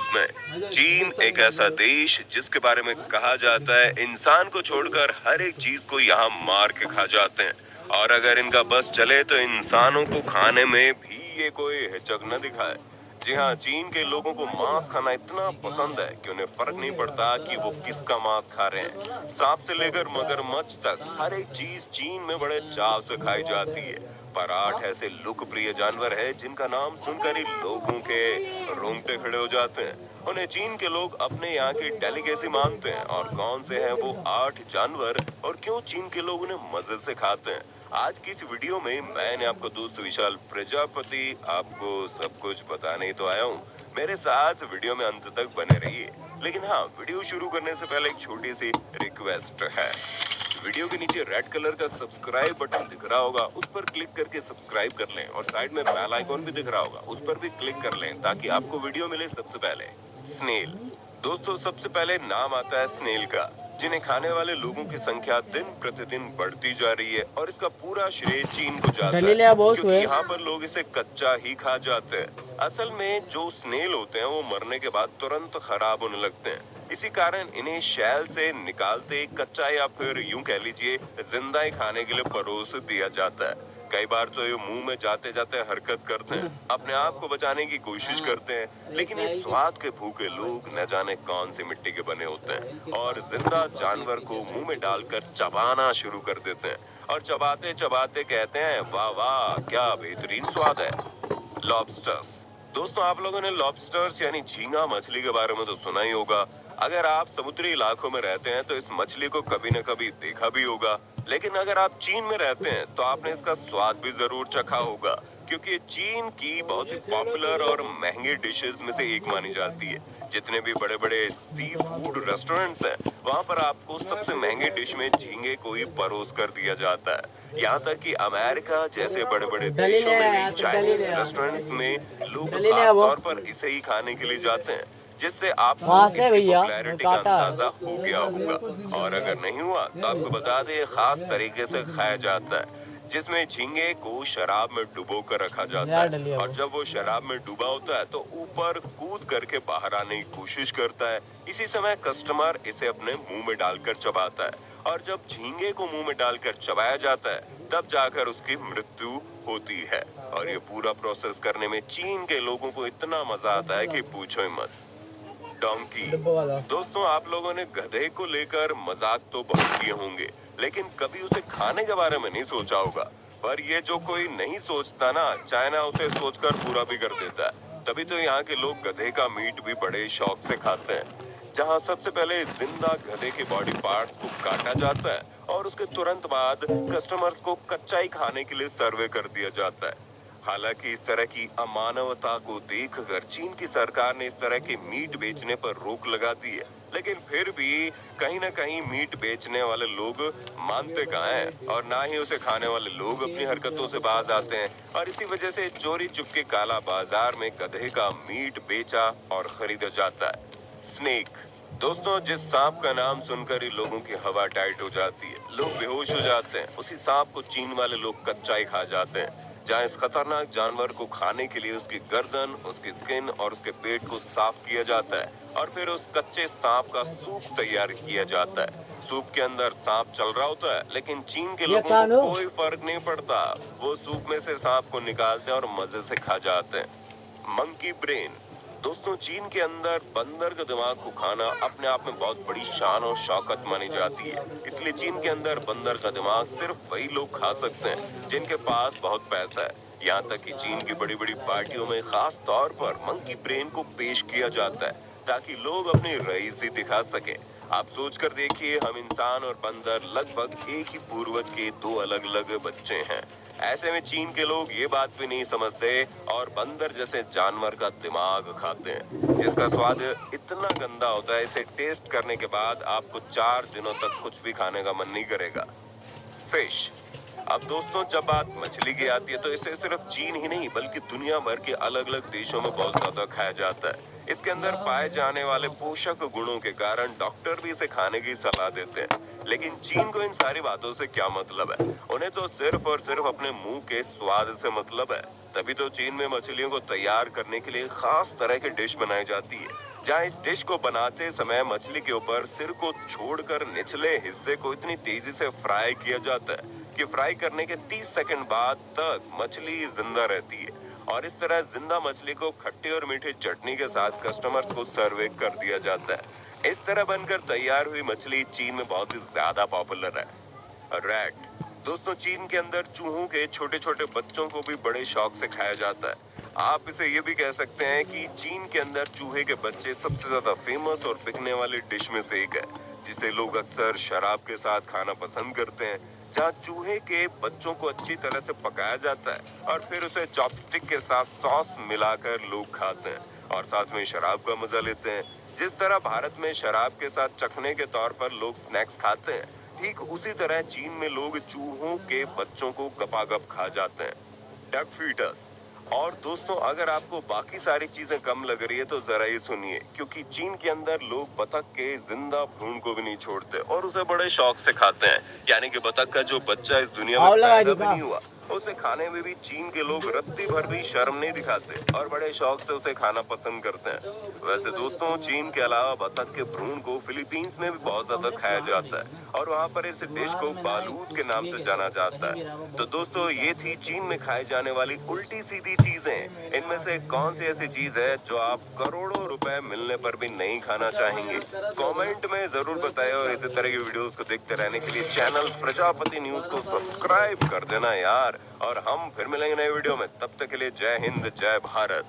News में। चीन एक ऐसा देश जिसके बारे में कहा जाता है इंसान को छोड़कर हर एक चीज को यहाँ मार के खा जाते हैं, और अगर इनका बस चले तो इंसानों को खाने में भी ये कोई हिचक न दिखाए। जी हाँ, चीन के लोगों को मांस खाना इतना पसंद है कि उन्हें फर्क नहीं पड़ता कि वो किसका मांस खा रहे हैं। सांप से लेकर मगरमच्छ तक हर एक चीज चीन में बड़े चाव से खाई जाती है। पराठ ऐसे लोकप्रिय जानवर है जिनका नाम सुनकर ही लोगों के रोंगटे खड़े हो जाते हैं। उन्हें चीन के लोग अपने यहाँ की डेलीकेसी मानते हैं। और कौन से हैं वो 8 जानवर और क्यों चीन के लोग उन्हें मजे से खाते हैं, आज की इस वीडियो में मैंने आपको दोस्त विशाल प्रजापति आपको सब कुछ बताने ही तो आया हूँ। मेरे साथ वीडियो में अंत तक बने रहिए। लेकिन हाँ, वीडियो शुरू करने से पहले एक छोटी सी रिक्वेस्ट है। वीडियो के नीचे रेड कलर का सब्सक्राइब बटन दिख रहा होगा, उस पर क्लिक करके सब्सक्राइब कर लें, और साइड में बेल आइकॉन भी दिख रहा होगा, उस पर भी क्लिक कर लें ताकि आपको वीडियो मिले सबसे पहले। स्नेल दोस्तों, सबसे पहले नाम आता है स्नेल का, जिन्हें खाने वाले लोगों की संख्या दिन प्रतिदिन बढ़ती जा रही है, और इसका पूरा श्रेय चीन को जाता है क्योंकि यहाँ पर लोग इसे कच्चा ही खा जाते हैं। असल में जो स्नेल होते हैं वो मरने के बाद तुरंत खराब होने लगते हैं, इसी कारण इन्हें शैल से निकालते कच्चा या फिर यूं कह लीजिए जिंदा ही खाने के लिए परोस दिया जाता है। कई बार तो ये मुंह में जाते जाते हरकत करते हैं, अपने आप को बचाने की कोशिश करते हैं, लेकिन इस स्वाद के भूखे लोग न जाने कौन सी मिट्टी के बने होते हैं और जिंदा जानवर को मुंह में डालकर चबाना शुरू कर देते हैं, और चबाते चबाते कहते हैं वाह वाह क्या बेहतरीन स्वाद है। लॉबस्टर्स दोस्तों, आप लोगों ने लॉबस्टर्स यानी झींगा मछली के बारे में तो सुना ही होगा। अगर आप समुद्री इलाकों में रहते हैं तो इस मछली को कभी न कभी देखा भी होगा, लेकिन अगर आप चीन में रहते हैं तो आपने इसका स्वाद भी जरूर चखा होगा, क्योंकि चीन की बहुत ही पॉपुलर और महंगी डिशेस में से एक मानी जाती है। जितने भी बड़े बड़े सी फूड रेस्टोरेंट्स हैं, वहाँ पर आपको सबसे महंगे डिश में झींगे को ही परोस कर दिया जाता है। यहाँ तक कि अमेरिका जैसे बड़े बड़े देशों में भी चाइनीज रेस्टोरेंट में लोग खास तौर पर इसे ही खाने के लिए जाते हैं, जिससे आपको इसकी पॉपुलैरिटी का अंदाजा हो गया होगा। और अगर नहीं हुआ तो आपको बता दें, खास तरीके से खाया जाता है, जिसमें झींगे को शराब में डुबो कर रखा जाता है, और जब वो शराब में डूबा होता है तो ऊपर कूद करके बाहर आने की कोशिश करता है। इसी समय कस्टमर इसे अपने मुंह में डालकर चबाता है, और जब झींगे को मुंह में डालकर चबाया जाता है तब जाकर उसकी मृत्यु होती है। और ये पूरा प्रोसेस करने में चीन के लोगों को इतना मजा आता है कि पूछो ही मत। डोंकी दोस्तों, आप लोगों ने गधे को लेकर मजाक तो बहुत किए होंगे, लेकिन कभी उसे खाने के बारे में नहीं सोचा होगा। पर ये जो कोई नहीं सोचता ना, चाइना उसे सोचकर पूरा भी कर देता है। तभी तो यहाँ के लोग गधे का मीट भी बड़े शौक से खाते हैं, जहाँ सबसे पहले जिंदा गधे के बॉडी पार्ट्स को काटा जाता है और उसके तुरंत बाद कस्टमर्स को कच्चा ही खाने के लिए सर्वे कर दिया जाता है। हालांकि इस तरह की अमानवता को देखकर चीन की सरकार ने इस तरह के मीट बेचने पर रोक लगा दी है, लेकिन फिर भी कहीं न कहीं मीट बेचने वाले लोग मानते कहाँ हैं, और ना ही उसे खाने वाले लोग अपनी हरकतों से बाज आते हैं, और इसी वजह से चोरी चुपके काला बाजार में गधे का मीट बेचा और खरीदा जाता है। स्नेक दोस्तों, जिस सांप का नाम सुनकर ही लोगों की हवा टाइट हो जाती है, लोग बेहोश हो जाते हैं, उसी सांप को चीन वाले लोग कच्चा ही खा जाते हैं। जहाँ इस खतरनाक जानवर को खाने के लिए उसकी गर्दन, उसकी स्किन और उसके पेट को साफ किया जाता है, और फिर उस कच्चे सांप का सूप तैयार किया जाता है। सूप के अंदर सांप चल रहा होता है, लेकिन चीन के लोगों को कोई फर्क नहीं पड़ता। वो सूप में से सांप को निकालते हैं और मजे से खा जाते हैं। मंकी ब्रेन दोस्तों, चीन के अंदर बंदर के दिमाग को खाना अपने आप में बहुत बड़ी शान और शौकत मानी जाती है। इसलिए चीन के अंदर बंदर का दिमाग सिर्फ वही लोग खा सकते हैं जिनके पास बहुत पैसा है। यहाँ तक कि चीन की बड़ी बड़ी पार्टियों में खास तौर पर मंकी ब्रेन को पेश किया जाता है ताकि लोग अपनी रईसी दिखा सके। आप सोच कर देखिए, हम इंसान और बंदर लगभग एक ही पूर्वज के दो अलग अलग बच्चे हैं। ऐसे में चीन के लोग ये बात भी नहीं समझते और बंदर जैसे जानवर का दिमाग खाते हैं, जिसका स्वाद इतना गंदा होता है, इसे टेस्ट करने के बाद आपको 4 दिनों तक कुछ भी खाने का मन नहीं करेगा। फिश अब दोस्तों, जब बात मछली की आती है तो इसे सिर्फ चीन ही नहीं बल्कि दुनिया भर के अलग अलग देशों में बहुत ज्यादा खाया जाता है। इसके अंदर पाए जाने वाले पोषक गुणों के कारण डॉक्टर भी इसे खाने की सलाह देते हैं। लेकिन चीन को इन सारी बातों से क्या मतलब है? उन्हें तो सिर्फ और सिर्फ अपने मुंह के स्वाद से मतलब है। तभी तो चीन में मछलियों को तैयार करने के लिए खास तरह की डिश बनाई जाती है, जहाँ इस डिश को बनाते समय मछली के ऊपर सिर को छोड़कर निचले हिस्से को इतनी तेजी से फ्राई किया जाता है कि फ्राई करने के 30 सेकंड बाद तक मछली जिंदा रहती है। और इस तरह जिंदा मछली को खट्टी और मीठी चटनी के साथ कस्टमर्स को सर्व कर दिया जाता है। इस तरह बनकर तैयार हुई मछली चीन में बहुत ही ज्यादा पॉपुलर है। रैट दोस्तों, चीन के अंदर चूहों के छोटे छोटे बच्चों को भी बड़े शौक से खाया जाता है। आप इसे ये भी कह सकते हैं कि चीन के अंदर चूहे के बच्चे सबसे ज्यादा फेमस और बिकने वाली डिश में से एक है, जिसे लोग अक्सर शराब के साथ खाना पसंद करते हैं। जहाँ चूहे के बच्चों को अच्छी तरह से पकाया जाता है और फिर उसे चॉपस्टिक के साथ सॉस मिलाकर लोग खाते हैं और साथ में शराब का मजा लेते हैं। जिस तरह भारत में शराब के साथ चखने के तौर पर लोग स्नैक्स खाते हैं, ठीक उसी तरह चीन में लोग चूहों के बच्चों को गपागप खा जाते हैं। Duck feets. और दोस्तों, अगर आपको बाकी सारी चीजें कम लग रही है तो जरा ये सुनिए, क्योंकि चीन के अंदर लोग बतख के जिंदा भ्रूण को भी नहीं छोड़ते और उसे बड़े शौक से खाते हैं। यानी कि बतख का जो बच्चा इस दुनिया में पैदा भी नहीं हुआ, उसे खाने में भी चीन के लोग रत्ती भर भी शर्म नहीं दिखाते और बड़े शौक से उसे खाना पसंद करते हैं। वैसे दोस्तों, चीन के अलावा बतख के भ्रूण को फिलीपींस में भी बहुत ज्यादा खाया जाता है और वहाँ पर इस डिश को बालूत के नाम से जाना जाता है। तो दोस्तों, ये थी चीन में खाई जाने वाली उल्टी सीधी चीजें। इनमें से कौन सी ऐसी चीज है जो आप करोड़ों रुपए मिलने पर भी नहीं खाना चाहेंगे? कमेंट में जरूर बताएं और इसी तरह की वीडियोस को देखते रहने के लिए चैनल प्रजापति न्यूज को सब्सक्राइब कर देना यार। और हम फिर मिलेंगे नए वीडियो में, तब तक के लिए जय हिंद जय भारत।